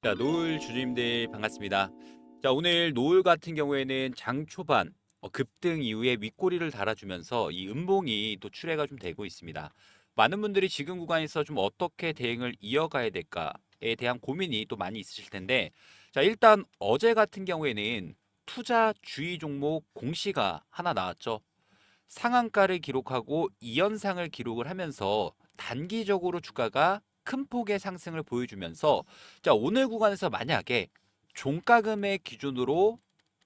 자, 노을 주주님들 반갑습니다. 자, 오늘 노을 같은 경우에는 장 초반 급등 이후에 윗꼬리를 달아주면서 이 음봉이 또 출회가 좀 되고 있습니다. 많은 분들이 지금 구간에서 좀 어떻게 대응을 이어가야 될까에 대한 고민이 또 많이 있으실 텐데, 자, 일단 어제 같은 경우에는 투자 주의 종목 공시가 하나 나왔죠. 상한가를 기록하고 2연상을 기록을 하면서 단기적으로 주가가 큰 폭의 상승을 보여주면서, 자, 오늘 구간에서 만약에 종가금의 기준으로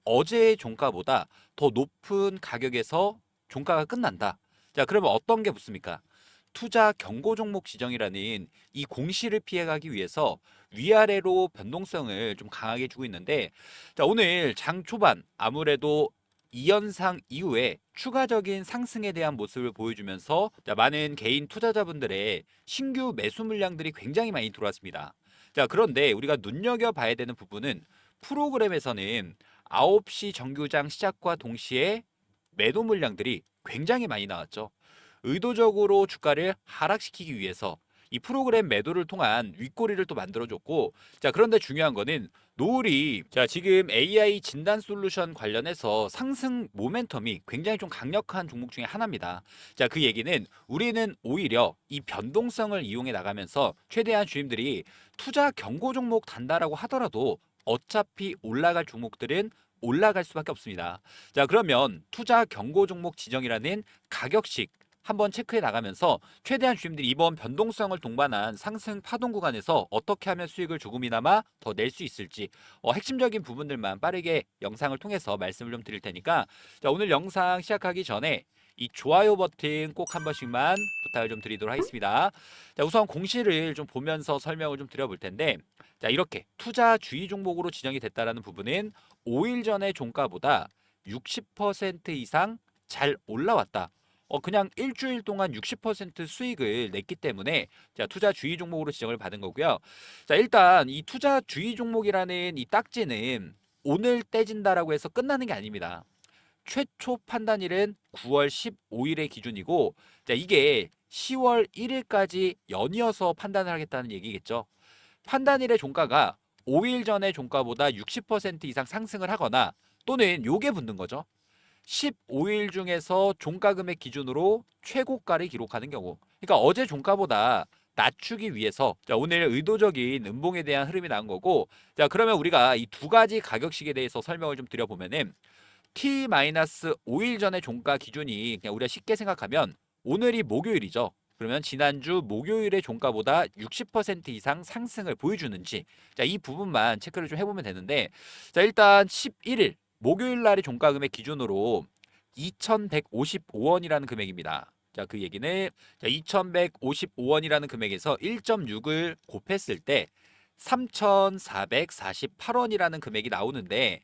어제의 종가보다 더 높은 가격에서 종가가 끝난다. 자, 그러면 어떤 게 붙습니까? 투자 경고 종목 지정이라는 이 공시를 피해가기 위해서 위아래로 변동성을 좀 강하게 주고 있는데, 자, 오늘 장 초반 아무래도 2연상 이후에 추가적인 상승에 대한 모습을 보여주면서, 자, 많은 개인 투자자분들의 신규 매수 물량들이 굉장히 많이 들어왔습니다. 자, 그런데 우리가 눈여겨봐야 되는 부분은 프로그램에서는 9시 정규장 시작과 동시에 매도 물량들이 굉장히 많이 나왔죠. 의도적으로 주가를 하락시키기 위해서 이 프로그램 매도를 통한 윗꼬리를 또 만들어줬고, 자, 그런데 중요한 거는 노을이, 자, 지금 AI 진단 솔루션 관련해서 상승 모멘텀이 굉장히 좀 강력한 종목 중에 하나입니다. 자, 그 얘기는 우리는 오히려 이 변동성을 이용해 나가면서 최대한 주임들이 투자 경고 종목 단다라고 하더라도 어차피 올라갈 종목들은 올라갈 수밖에 없습니다. 자, 그러면 투자 경고 종목 지정이라는 가격식 한번 체크해 나가면서 최대한 주임들이 이번 변동성을 동반한 상승 파동 구간에서 어떻게 하면 수익을 조금이나마 더 낼 수 있을지 핵심적인 부분들만 빠르게 영상을 통해서 말씀을 좀 드릴 테니까, 자, 오늘 영상 시작하기 전에 이 좋아요 버튼 꼭 한 번씩만 부탁을 좀 드리도록 하겠습니다. 자, 우선 공시를 좀 보면서 설명을 좀 드려볼 텐데, 자, 이렇게 투자 주의 종목으로 지정이 됐다라는 부분은 5일 전의 종가보다 60% 이상 잘 올라왔다. 그냥 일주일 동안 60% 수익을 냈기 때문에, 자, 투자 주의 종목으로 지정을 받은 거고요. 자, 일단 이 투자 주의 종목이라는 이 딱지는 오늘 떼진다라고 해서 끝나는 게 아닙니다. 최초 판단일은 9월 15일의 기준이고, 자, 이게 10월 1일까지 연이어서 판단을 하겠다는 얘기겠죠. 판단일의 종가가 5일 전의 종가보다 60% 이상 상승을 하거나, 또는 요게 붙는 거죠. 15일 중에서 종가 금액 기준으로 최고가를 기록하는 경우, 그러니까 어제 종가보다 낮추기 위해서, 자, 오늘 의도적인 음봉에 대한 흐름이 나온 거고, 자, 그러면 우리가 이 두 가지 가격식에 대해서 설명을 좀 드려보면은, T-5일 전의 종가 기준이 그냥 우리가 쉽게 생각하면 오늘이 목요일이죠. 그러면 지난주 목요일의 종가보다 60% 이상 상승을 보여주는지, 자, 이 부분만 체크를 좀 해보면 되는데, 자, 일단 11일 목요일 날의 종가 금액 기준으로 2,155원이라는 금액입니다. 자, 그 얘기는, 자, 2,155원이라는 금액에서 1.6을 곱했을 때 3,448원이라는 금액이 나오는데,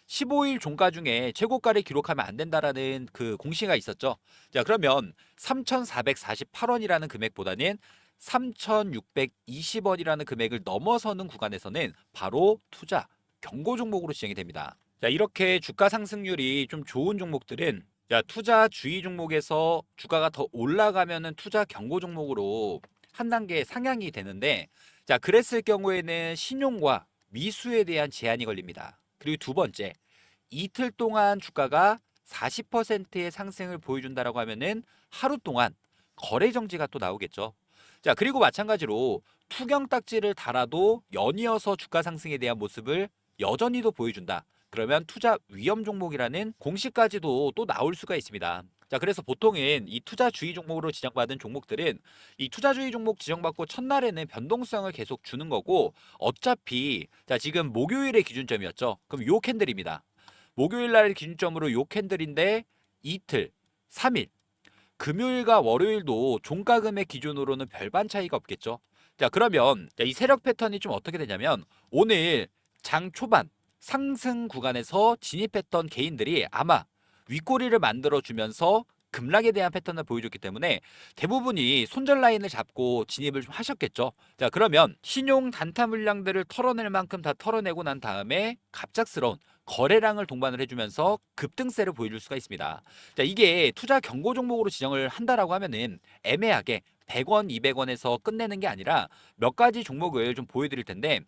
15일 종가 중에 최고가를 기록하면 안 된다라는 그 공시가 있었죠. 자, 그러면 3,448원이라는 금액보다는 3,620원이라는 금액을 넘어서는 구간에서는 바로 투자 경고 종목으로 지정이 됩니다. 자, 이렇게 주가 상승률이 좀 좋은 종목들은, 자, 투자 주의 종목에서 주가가 더 올라가면은 투자 경고 종목으로 한 단계 상향이 되는데, 자, 그랬을 경우에는 신용과 미수에 대한 제한이 걸립니다. 그리고 두 번째, 이틀 동안 주가가 40%의 상승을 보여준다라고 하면은 하루 동안 거래 정지가 또 나오겠죠. 자, 그리고 마찬가지로 투경 딱지를 달아도 연이어서 주가 상승에 대한 모습을 여전히도 보여준다. 그러면 투자 위험 종목이라는 공시까지도 또 나올 수가 있습니다. 자, 그래서 보통은 이 투자주의 종목으로 지정받은 종목들은 이 투자주의 종목 지정받고 첫날에는 변동성을 계속 주는 거고, 어차피, 자, 지금 목요일의 기준점이었죠. 그럼 요 캔들입니다. 목요일 날을 기준점으로 요 캔들인데 이틀, 3일, 금요일과 월요일도 종가금의 기준으로는 별반 차이가 없겠죠. 자, 그러면 이 세력 패턴이 좀 어떻게 되냐면, 오늘 장 초반 상승 구간에서 진입했던 개인들이 아마 윗꼬리를 만들어 주면서 급락에 대한 패턴을 보여줬기 때문에 대부분이 손절 라인을 잡고 진입을 좀 하셨겠죠. 자, 그러면 신용 단타 물량들을 털어낼 만큼 다 털어내고 난 다음에 갑작스러운 거래량을 동반을 해주면서 급등세를 보여줄 수가 있습니다. 자, 이게 투자 경고 종목으로 지정을 한다라고 하면은 애매하게 100원, 200원에서 끝내는 게 아니라 몇 가지 종목을 좀 보여드릴 텐데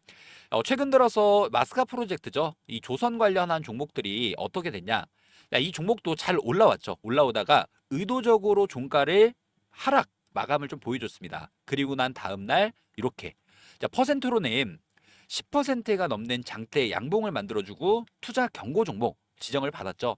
최근 들어서 마스카 프로젝트죠. 이 조선 관련한 종목들이 어떻게 됐냐? 이 종목도 잘 올라왔죠. 올라오다가 의도적으로 종가를 하락 마감을 좀 보여줬습니다. 그리고 난 다음 날 이렇게 퍼센트로는 10%가 넘는 장대 양봉을 만들어주고 투자 경고 종목 지정을 받았죠.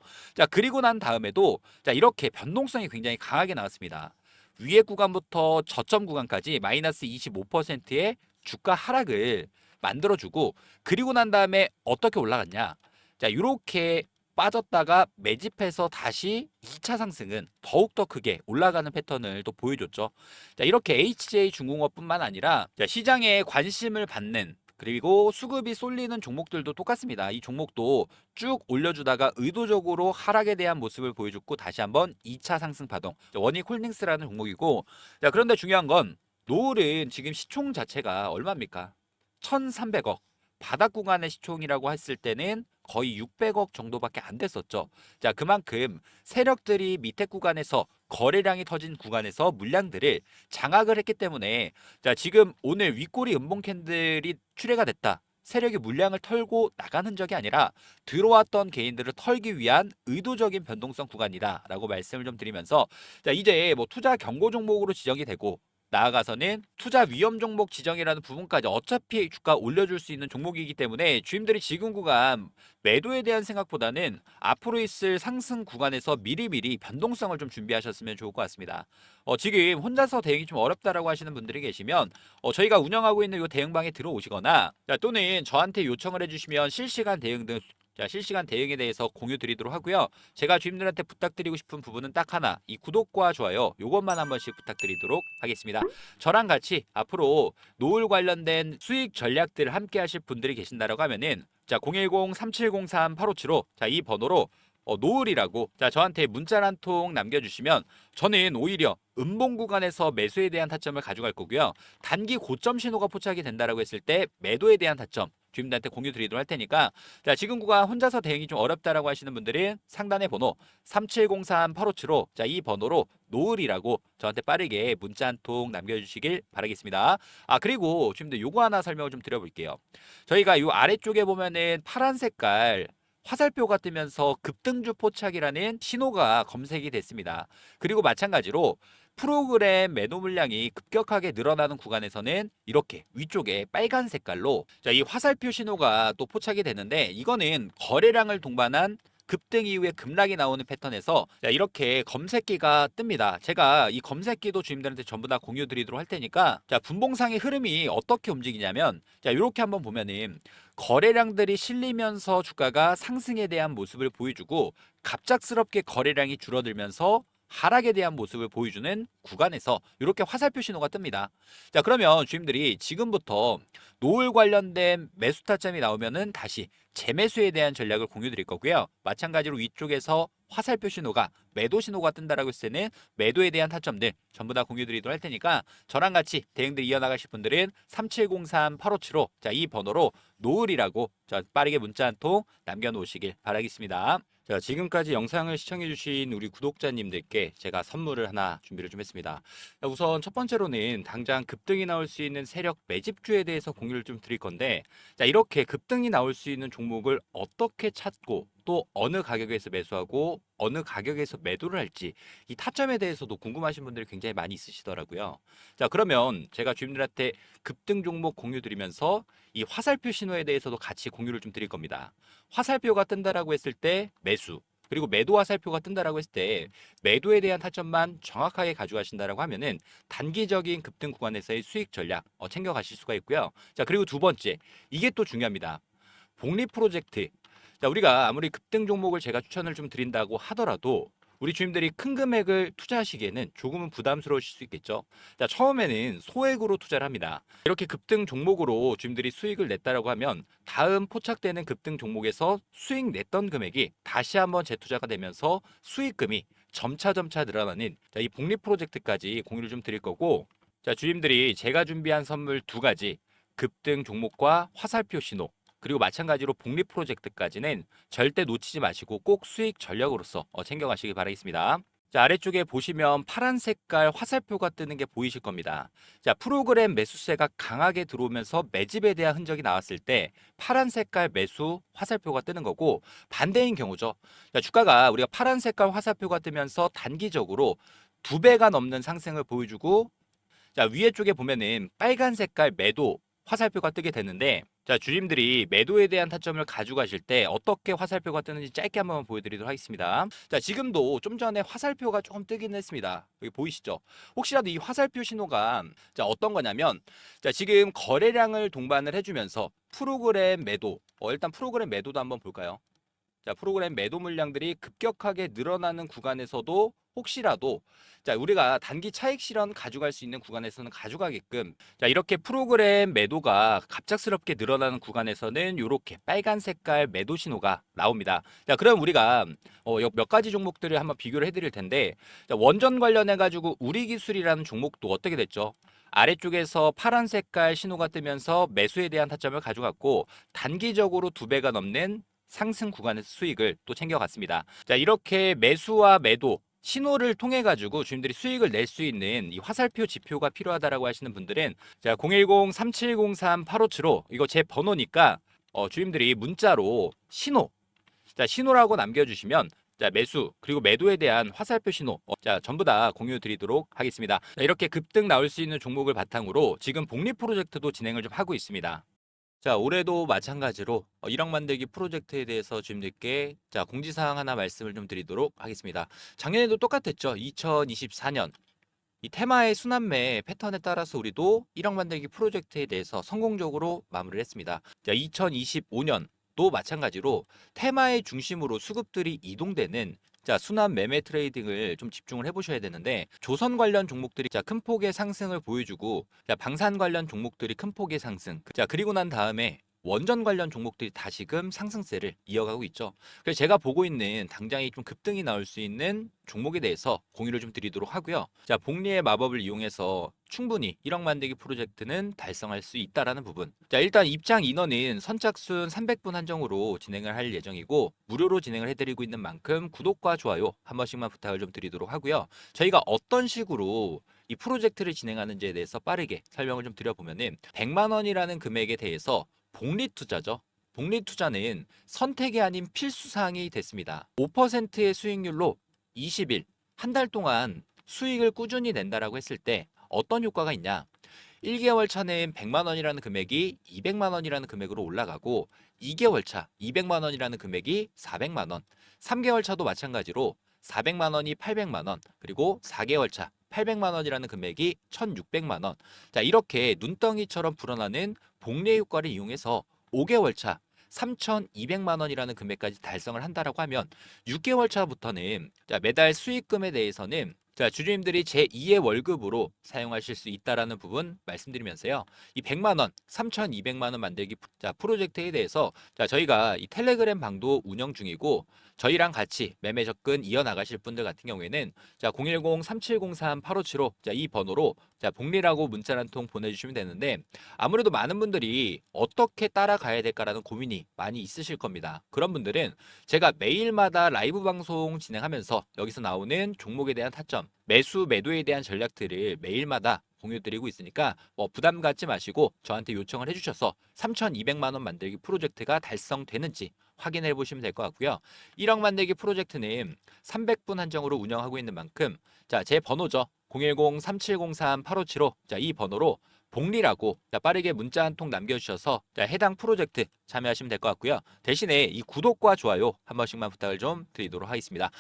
그리고 난 다음에도 이렇게 변동성이 굉장히 강하게 나왔습니다. 위에 구간부터 저점 구간까지 마이너스 25%의 주가 하락을 만들어주고 그리고 난 다음에 어떻게 올라갔냐? 이렇게 빠졌다가 매집해서 다시 2차 상승은 더욱더 크게 올라가는 패턴을 또 보여줬죠. 이렇게 HJ 중공업뿐만 아니라 시장에 관심을 받는 그리고 수급이 쏠리는 종목들도 똑같습니다. 이 종목도 쭉 올려주다가 의도적으로 하락에 대한 모습을 보여줬고 다시 한번 2차 상승 파동. 원익홀딩스라는 종목이고 그런데 중요한 건 노을은 지금 시총 자체가 얼마입니까? 1,300억. 바닥 구간의 시총이라고 했을 때는 거의 600억 정도밖에 안 됐었죠. 그만큼 세력들이 밑에 구간에서 거래량이 터진 구간에서 물량들을 장악을 했기 때문에 지금 오늘 윗꼬리 음봉 캔들이 출회가 됐다. 세력이 물량을 털고 나가는 적이 아니라 들어왔던 개인들을 털기 위한 의도적인 변동성 구간이다라고 말씀을 좀 드리면서 이제 뭐 투자 경고 종목으로 지정이 되고 나아가서는 투자 위험 종목 지정이라는 부분까지 어차피 주가 올려줄 수 있는 종목이기 때문에 주임들이 지금 구간 매도에 대한 생각보다는 앞으로 있을 상승 구간에서 미리미리 변동성을 좀 준비하셨으면 좋을 것 같습니다. 지금 혼자서 대응이 좀 어렵다라고 하시는 분들이 계시면 저희가 운영하고 있는 이 대응방에 들어오시거나 또는 저한테 요청을 해주시면 실시간 대응 등 실시간 대응에 대해서 공유 드리도록 하고요. 제가 주임들한테 부탁드리고 싶은 부분은 딱 하나, 이 구독과 좋아요 요것만 한 번씩 부탁드리도록 하겠습니다. 저랑 같이 앞으로 노을 관련된 수익 전략들 함께 하실 분들이 계신다라고 하면은 010-3703-8575 이 번호로 노을이라고 저한테 문자 한 통 남겨주시면 저는 오히려 음봉 구간에서 매수에 대한 타점을 가져갈 거고요. 단기 고점 신호가 포착이 된다라고 했을 때 매도에 대한 타점 주임들한테 공유 드리도록 할 테니까 지금 구간 혼자서 대응이 좀 어렵다라고 하시는 분들은 상단의 번호 3703-8575 이 번호로 노을이라고 저한테 빠르게 문자 한 통 남겨주시길 바라겠습니다. 그리고 주임들 요거 하나 설명을 좀 드려볼게요. 저희가 요 아래쪽에 보면은 파란 색깔 화살표가 뜨면서 급등주 포착이라는 신호가 검색이 됐습니다. 그리고 마찬가지로 프로그램 매도 물량이 급격하게 늘어나는 구간에서는 이렇게 위쪽에 빨간 색깔로 이 화살표 신호가 또 포착이 되는데 이거는 거래량을 동반한 급등 이후에 급락이 나오는 패턴에서 이렇게 검색기가 뜹니다. 제가 이 검색기도 주임들한테 전부 다 공유 드리도록 할 테니까 분봉상의 흐름이 어떻게 움직이냐면 이렇게 한번 보면은 거래량들이 실리면서 주가가 상승에 대한 모습을 보여주고 갑작스럽게 거래량이 줄어들면서 하락에 대한 모습을 보여주는 구간에서 이렇게 화살표 신호가 뜹니다. 그러면 주임들이 지금부터 노을 관련된 매수 타점이 나오면은 다시 재매수에 대한 전략을 공유 드릴 거고요. 마찬가지로 위쪽에서 화살표 신호가 매도 신호가 뜬다라고 했을 때는 매도에 대한 타점들 전부 다 공유 드리도록 할 테니까 저랑 같이 대응들 이어나가실 분들은 3703-8575 이 번호로 노을이라고 빠르게 문자 한 통 남겨놓으시길 바라겠습니다. 지금까지 영상을 시청해주신 우리 구독자님들께 제가 선물을 하나 준비를 좀 했습니다. 우선 첫 번째로는 당장 급등이 나올 수 있는 세력 매집주에 대해서 공유를 좀 드릴 건데, 이렇게 급등이 나올 수 있는 종목을 어떻게 찾고 또 어느 가격에서 매수하고 어느 가격에서 매도를 할지 이 타점에 대해서도 궁금하신 분들이 굉장히 많이 있으시더라고요. 그러면 제가 주임들한테 급등 종목 공유 드리면서 이 화살표 신호에 대해서도 같이 공유를 좀 드릴 겁니다. 화살표가 뜬다라고 했을 때 매수, 그리고 매도 화살표가 뜬다라고 했을 때 매도에 대한 타점만 정확하게 가져가신다라고 하면은 단기적인 급등 구간에서의 수익 전략 챙겨가실 수가 있고요. 그리고 두 번째, 이게 또 중요합니다. 복리 프로젝트. 우리가 아무리 급등 종목을 제가 추천을 좀 드린다고 하더라도 우리 주임들이 큰 금액을 투자하시기에는 조금은 부담스러우실 수 있겠죠. 처음에는 소액으로 투자를 합니다. 이렇게 급등 종목으로 주임들이 수익을 냈다라고 하면 다음 포착되는 급등 종목에서 수익 냈던 금액이 다시 한번 재투자가 되면서 수익금이 점차 늘어나는 이 복리 프로젝트까지 공유를 좀 드릴 거고, 주임들이 제가 준비한 선물 두 가지, 급등 종목과 화살표 신호, 그리고 마찬가지로 복리 프로젝트까지는 절대 놓치지 마시고 꼭 수익 전략으로서 챙겨가시기 바라겠습니다. 자, 아래쪽에 보시면 파란 색깔 화살표가 뜨는 게 보이실 겁니다. 자, 프로그램 매수세가 강하게 들어오면서 매집에 대한 흔적이 나왔을 때 파란 색깔 매수 화살표가 뜨는 거고, 반대인 경우죠. 자, 주가가 우리가 파란 색깔 화살표가 뜨면서 단기적으로 2배가 넘는 상승을 보여주고, 자, 위에 쪽에 보면은 빨간 색깔 매도 화살표가 뜨게 되는데, 자, 주님들이 매도에 대한 타점을 가져가실 때 어떻게 화살표가 뜨는지 짧게 한번 보여드리도록 하겠습니다. 자, 지금도 좀 전에 화살표가 조금 뜨긴 했습니다. 여기 보이시죠? 혹시라도 이 화살표 신호가 자, 어떤 거냐면, 자, 지금 거래량을 동반을 해주면서 프로그램 매도, 일단 프로그램 매도도 한번 볼까요? 자, 프로그램 매도 물량들이 급격하게 늘어나는 구간에서도 혹시라도 자, 우리가 단기 차익 실현 가져갈 수 있는 구간에서는 가져가게끔, 자, 이렇게 프로그램 매도가 갑작스럽게 늘어나는 구간에서는 이렇게 빨간 색깔 매도 신호가 나옵니다. 자, 그럼 우리가 몇 가지 종목들을 한번 비교를 해드릴 텐데, 자, 원전 관련해 가지고 우리기술이라는 종목도 어떻게 됐죠? 아래쪽에서 파란 색깔 신호가 뜨면서 매수에 대한 타점을 가져갔고, 단기적으로 2배가 넘는 상승 구간에서 수익을 또 챙겨갔습니다. 자, 이렇게 매수와 매도 신호를 통해 가지고 주님들이 수익을 낼 수 있는 이 화살표 지표가 필요하다라고 하시는 분들은, 자, 010-3703-8575 이거 제 번호니까 주님들이 문자로 신호, 자, 신호라고 남겨주시면, 자, 매수 그리고 매도에 대한 화살표 신호 자, 전부 다 공유 드리도록 하겠습니다. 자, 이렇게 급등 나올 수 있는 종목을 바탕으로 지금 복리 프로젝트도 진행을 좀 하고 있습니다. 자, 올해도 마찬가지로 1억 만들기 프로젝트에 대해서 주님들께 자, 공지사항 하나 말씀을 좀 드리도록 하겠습니다. 작년에도 똑같았죠. 2024년 이 테마의 순환매 패턴에 따라서 우리도 1억 만들기 프로젝트에 대해서 성공적으로 마무리를 했습니다. 자, 2025년도 마찬가지로 테마의 중심으로 수급들이 이동되는 자, 순환 매매 트레이딩을 좀 집중을 해보셔야 되는데, 조선 관련 종목들이 자, 큰 폭의 상승을 보여주고, 자, 방산 관련 종목들이 큰 폭의 상승, 자, 그리고 난 다음에 원전 관련 종목들이 다시금 상승세를 이어가고 있죠. 그래서 제가 보고 있는 당장이 좀 급등이 나올 수 있는 종목에 대해서 공유를 좀 드리도록 하고요. 자, 복리의 마법을 이용해서 충분히 1억 만들기 프로젝트는 달성할 수 있다라는 부분. 자, 일단 입장 인원은 선착순 300분 한정으로 진행을 할 예정이고, 무료로 진행을 해드리고 있는 만큼 구독과 좋아요 한 번씩만 부탁을 좀 드리도록 하고요. 저희가 어떤 식으로 이 프로젝트를 진행하는지에 대해서 빠르게 설명을 좀 드려보면은, 100만 원이라는 금액에 대해서 복리 투자죠. 복리 투자는 선택이 아닌 필수 사항이 됐습니다. 5%의 수익률로 20일, 한 달 동안 수익을 꾸준히 낸다라고 했을 때 어떤 효과가 있냐? 1개월 차는 100만 원이라는 금액이 200만 원이라는 금액으로 올라가고, 2개월 차 200만 원이라는 금액이 400만 원, 3개월 차도 마찬가지로 400만 원이 800만 원, 그리고 4개월 차 800만 원이라는 금액이 1,600만 원. 자, 이렇게 눈덩이처럼 불어나는 복리 효과를 이용해서 5개월 차 3,200만 원이라는 금액까지 달성을 한다라고 하면, 6개월 차부터는 자, 매달 수익금에 대해서는 자, 주주님들이 제2의 월급으로 사용하실 수 있다라는 부분 말씀드리면서요. 이 100만 원, 3,200만 원 만들기 자, 프로젝트에 대해서 자, 저희가 이 텔레그램 방도 운영 중이고, 저희랑 같이 매매 접근 이어나가실 분들 같은 경우에는 자, 010-3703-8575 자, 이 번호로 자, 복리라고 문자 한 통 보내주시면 되는데, 아무래도 많은 분들이 어떻게 따라가야 될까라는 고민이 많이 있으실 겁니다. 그런 분들은 제가 매일마다 라이브 방송 진행하면서 여기서 나오는 종목에 대한 타점, 매수 매도에 대한 전략들을 매일마다 공유드리고 있으니까 부담 갖지 마시고 저한테 요청을 해주셔서 3,200만 원 만들기 프로젝트가 달성되는지 확인해 보시면 될 것 같고요. 1억 만들기 프로젝트는 300분 한정으로 운영하고 있는 만큼 자, 제 번호죠. 010-3703-8575 자, 이 번호로 복리라고 자, 빠르게 문자 한 통 남겨주셔서 자, 해당 프로젝트 참여하시면 될 것 같고요. 대신에 이 구독과 좋아요 한 번씩만 부탁을 좀 드리도록 하겠습니다.